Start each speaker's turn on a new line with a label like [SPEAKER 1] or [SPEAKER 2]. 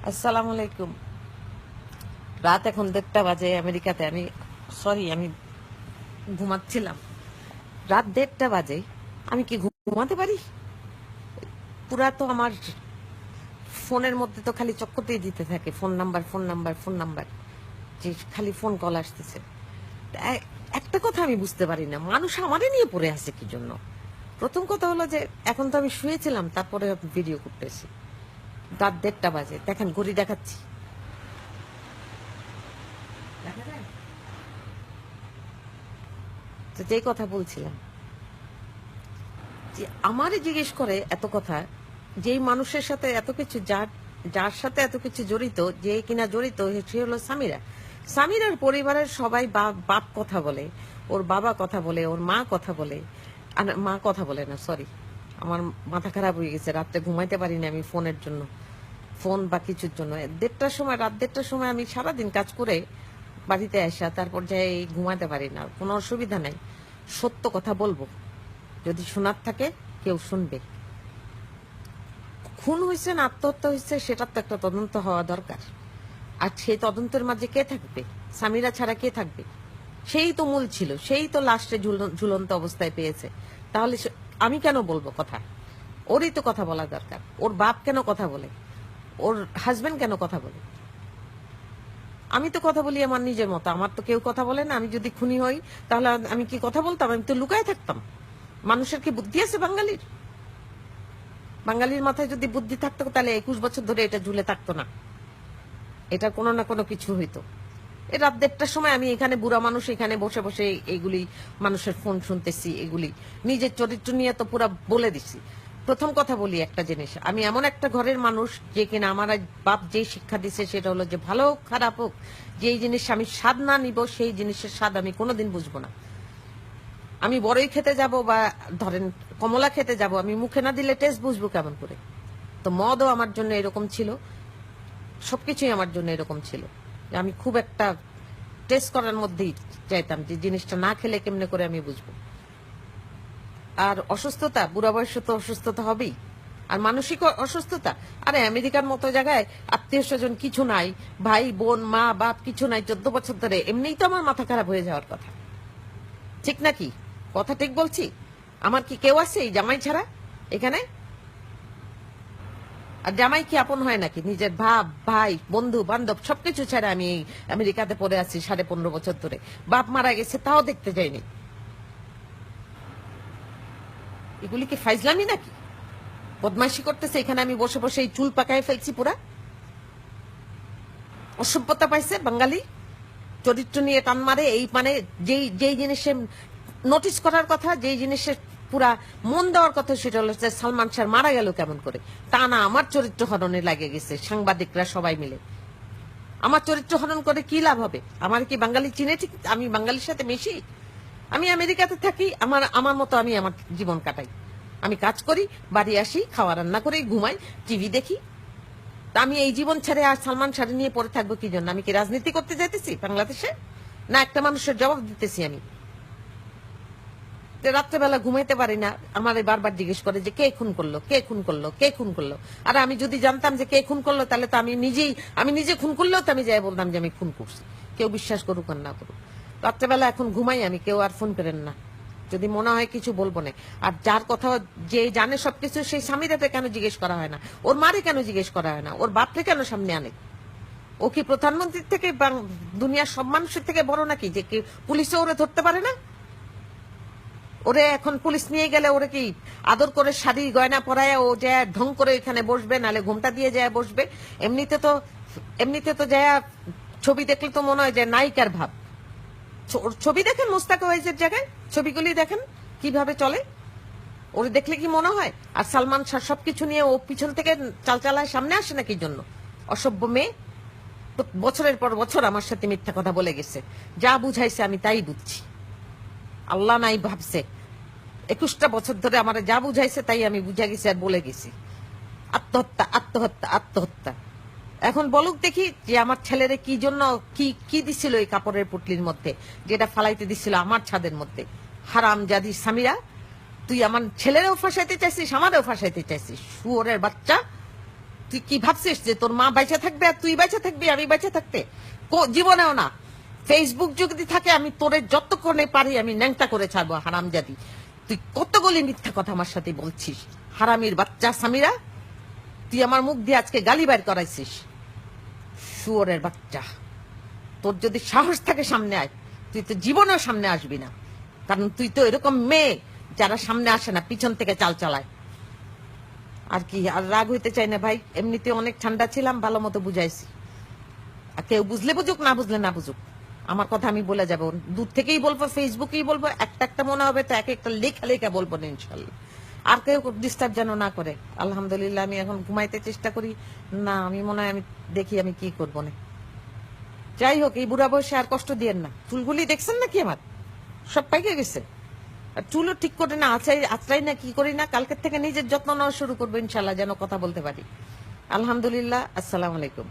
[SPEAKER 1] আসসালামু আলাইকুম। রাত এখন 1:30 বাজে আমেরিকাতে। আমি ঘুমাচ্ছিলাম। রাত 1:30 বাজে। আমি কি ঘুমাতে পারি? পুরা তো আমার ফোনের মধ্যে তো খালি চক্করতেই দিতে থাকে, phone number phone number phone number, যে খালি ফোন কল আসতেছে। এ- একটা কথা আমি বুঝতে পারি না, মানুষ আমারে নিয়ে পড়ে আছে কি জন্য। প্রথম কথা হলো যে এখন তো আমি শুয়েছিলাম, তারপরে ভিডিও করতেছি। রাত 1:30 বাজে, দেখেন ঘড়ি দেখাচ্ছি। দেখা যায়? তো যেই কথা বলছিলাম, যে আমারে জিজ্ঞেস করে এত কথা, যেই মানুষের সাথে এত কিছু, যার যার সাথে এত কিছু জড়িত, যে কিনা জড়িত, সে হলো সামিরা। সামিরার পরিবারের সবাই বাপ বাপ কথা বলে, ওর বাবা কথা বলে, ওর মা কথা বলে। মা কথা বলে না, সরি। আমার মাথা খারাপ হয়ে গেছে, রাত্রে ঘুমাইতে পারি না আমি ফোনের জন্য, ফোন বা কিছুর জন্য। 1:30টার সময়, রাত 1:30টার সময় আমি সারাদিন কাজ করে বাড়িতে আসা, তারপর যাই ঘুমাতে পারি না। কোনো অসুবিধা নাই, সত্য কথা বলবো। যদি শোনার থাকে কেউ শুনবে। খুন হয়েছে না আত্মহত্যা হয়েছে, সেটার তো একটা তদন্ত হওয়া দরকার। আর সেই তদন্তের মাঝে কে থাকবে? সামিরা ছাড়া কে থাকবে? সেই তো মূল ছিল, সেই তো লাস্টে ঝুলন্ত অবস্থায় পেয়েছে। তাহলে আমি কেন বলবো কথা? ওরই তো কথা বলা দরকার। ওর বাপ কেন কথা বলে? ওর হাজবেন্ড কেন কথা বলে? আমি তো কথা বলি আমার নিজের মতো, আমার তো কেউ কথা বলে না। আমি যদি খুনি হই, তাহলে আমি কি কথা বলতাম? আমি তো লুকায় থাকতাম। মানুষের কি বুদ্ধি আছে বাঙালির? বাঙালির মাথায় যদি বুদ্ধি থাকতো, তাহলে 21 বছর ধরে এটা ঝুলে থাকতো না। এটা কোনো না কোনো কিছু হইতো। এই রাত 1:30টার সময় আমি এখানে বুড়া মানুষ, এখানে বসে বসে এইগুলি মানুষের ফোন শুনতেছি। এগুলি নিজের চরিত্র নিয়ে তো পুরা বলে দিছি। প্রথম কথা বলি একটা জিনিস, আমি এমন একটা ঘরের মানুষ যে কিনা আমার বাপ যে শিক্ষা দিছে সেটা হলো যে ভালো হোক খারাপ হোক, যেই জিনিস আমি স্বাদ না নিব সেই জিনিসের স্বাদ আমি কোনোদিন বুঝবো না। আমি বড়ই খেতে যাব বা ধরেন কমলা খেতে যাব, আমি মুখে না দিলে টেস্ট বুঝবো কেমন করে? তো মদও আমার জন্য এরকম ছিল, সবকিছুই আমার জন্য এরকম ছিল যে আমি খুব একটা টেস্ট করার মধ্যেই চাইতাম যে জিনিসটা না খেলে কেমনে করে আমি বুঝবো। আর অসুস্থতা, বুড়া বয়সে তো অসুস্থতা হবেই। আর মানসিক অসুস্থতা, আরে আমেরিকার মতো জায়গায় আত্মীয় স্বজন কিছু নাই, ভাই বোন মা বাপ কিছু নাই, 14 বছর ধরে, এমনিই তো আমার মাথা খারাপ হয়ে যাওয়ার কথা। ঠিক নাকি? কথা ঠিক বলছি? আমার কি কেউ আছে এই জামাই ছাড়া এখানে? আর জামাই কি আপন হয় নাকি? নিজের ভাব ভাই বন্ধু বান্ধব সবকিছু ছাড়া আমি এই আমেরিকাতে পড়ে আছি 15.5 বছর ধরে। বাপ মারা গেছে তাও দেখতে যাইনি। এগুলি কি ফাইজলামি নাকি? বদমাইশি করতেছে এখানে, আমি বসে বসে এই চুল পাকায় ফেলছি পুরা। অসভ্যতা পাইছে বাঙালি, চরিত্র নিয়ে টান মারে। এই মানে যেই যেই জিনিসে নোটিস করার কথা, যেই জিনিসের পুরা মন দেওয়ার কথা, সেটা হলো যে সালমান শাহ মারা গেল কেমন করে। তা না, আমার চরিত্র হরণে লাগে গেছে সাংবাদিকরা সবাই মিলে। আমার চরিত্র হরণ করে কি লাভ হবে? আমার কি বাঙালি চিনে? ঠিক আমি বাঙালির সাথে মিশি? আমি আমেরিকাতে থাকি, আমার আমার মতো আমি আমার জীবন কাটাই। আমি কাজ করি, বাড়ি আসি, খাওয়া রান্না করি, ঘুমাই, টিভি দেখি। তা আমি এই জীবন ছেড়ে আর সালমান শাড়ি নিয়ে পড়ে থাকবো কি জন্য? আমি কি রাজনীতি করতে যাইতেছি বাংলাদেশে? না একটা মানুষের জবাব দিতেছি আমি। যে রাত্রেবেলা ঘুমাইতে পারি না, আমার বারবার জিজ্ঞেস করে যে কে খুন করলো, কে খুন করলো, কে খুন করলো। আর আমি যদি জানতাম যে কে খুন করলো, তাহলে তো আমি নিজে খুন করলেও তো আমি যাই বলতাম যে আমি খুন করছি, কেউ বিশ্বাস করুক আর না করুক। রাত্রেবেলা এখন ঘুমাই আমি, কেউ আর ফোন করেন না। যদি মনে হয় কিছু বলবো না। আর যার কথা যে জানে সবকিছু, সেই স্বামীরাতে কেন জিজ্ঞেস করা হয় না? ওর মারে কেন জিজ্ঞেস করা হয় না? ওর বাপকে কেন সামনে আনে? ও কি প্রধানমন্ত্রীর থেকে দুনিয়ার সব মানুষের থেকে বড় নাকি, যে কি পুলিশে ওরে ধরতে পারে না? ওরে এখন পুলিশ নিয়ে গেলে ওরে কি আদর করে শাড়ি গয়না পরায় ও যায় ঢং করে এখানে বসবে, নালে ঘুমটা দিয়ে যায় বসবে? এমনিতে তো যায় ছবি দেখলে তো মনে হয় যে নায়িকার ভাব। ওর ছবি দেখেন মোস্তাক ওয়াইজের জায়গায়, ছবিগুলি দেখেন কিভাবে চলে। ওরে দেখলে কি মনে হয়? আর সালমান শাহ সবকিছু নিয়ে ও পিছন থেকে চাল চালায়, সামনে আসে না কি জন্য? অসভ্য মেয়ে। বছরের পর বছর আমার সাথে মিথ্যা কথা বলে গেছে, যা বুঝাইছে আমি তাই বুঝছি। আল্লাহ নাই ভাবছে, 21টা বছর ধরে আমার যা বুঝাইছে তাই আমি বুঝা গেছি আর বলে গেছি। আত্মহত্যা আত্মহত্যা আত্মহত্যা। এখন বলুক দেখি যে আমার ছেলেরে কি জন্য, কি কি দিছিল এই কাপড়ের পুটলির মধ্যে, যেটা ফালাইতে দিছিল আমার ছাদের মধ্যে। হারাম জাদি সামিরা, তুই আমার ছেলেরও ফাঁসাইতে চাইছিস, আমারও ফাঁসাইতে চাইছিস, শুয়োরের বাচ্চা। তুই কি ভাবছিস যে তোর মা বেঁচে থাকবে আর তুই বেঁচে থাকবি আমি বেঁচে থাকতে? জীবনেও না। ফেসবুক যদি থাকে আমি তোরে যতক্ষণে পারি আমি ন্যাংটা করে ছাড়বো। হারামজাদি, তুই কতগুলি মিথ্যা কথা আমার সাথে বলছিস। হারামির বাচ্চা সামিরা, তুই আমার মুখ দিয়ে আজকে গালি বাইর করাইছিস। শুয়োরের বাচ্চা, তোর যদি সাহস থাকে সামনে আয়। তুই তো জীবনেও সামনে আসবি না, কারণ তুই তো এরকম মেয়ে যারা সামনে আসে না, পিছন থেকে চাল চালায়। আর কি, আর রাগ হইতে চাই না ভাই, এমনিতে অনেক ঠান্ডা ছিলাম, ভালো মতো বুঝাইছি। আর কেউ বুঝলে বুঝুক, না বুঝলে না বুঝুক, আমার কথা আমি বলে যাবো। দূর থেকেই বলবো, ফেসবুকেই বলবো, একটা একটা মনে হবে তো এক একটা লেখা লেখা বলবো না ইনশাল্লাহ। আর কেউ ডিস্টার্ব যেন না করে। আলহামদুলিল্লাহ আমি এখন ঘুমাইতে চেষ্টা করি না, আমি মনে হয় আমি দেখি আমি কি করবো না। যাই হোক, এই বুড়া বয়সে আর কষ্ট দিয়েন না। চুলগুলি দেখছেন নাকি আমার সব পাইকে গেছে। আর চুলও ঠিক করে না আছড়াই না, কি করি না। কালকের থেকে নিজের যত্ন নেওয়া শুরু করবো ইনশাল্লাহ, যেন কথা বলতে পারি। আলহামদুলিল্লাহ, আসসালামু আলাইকুম।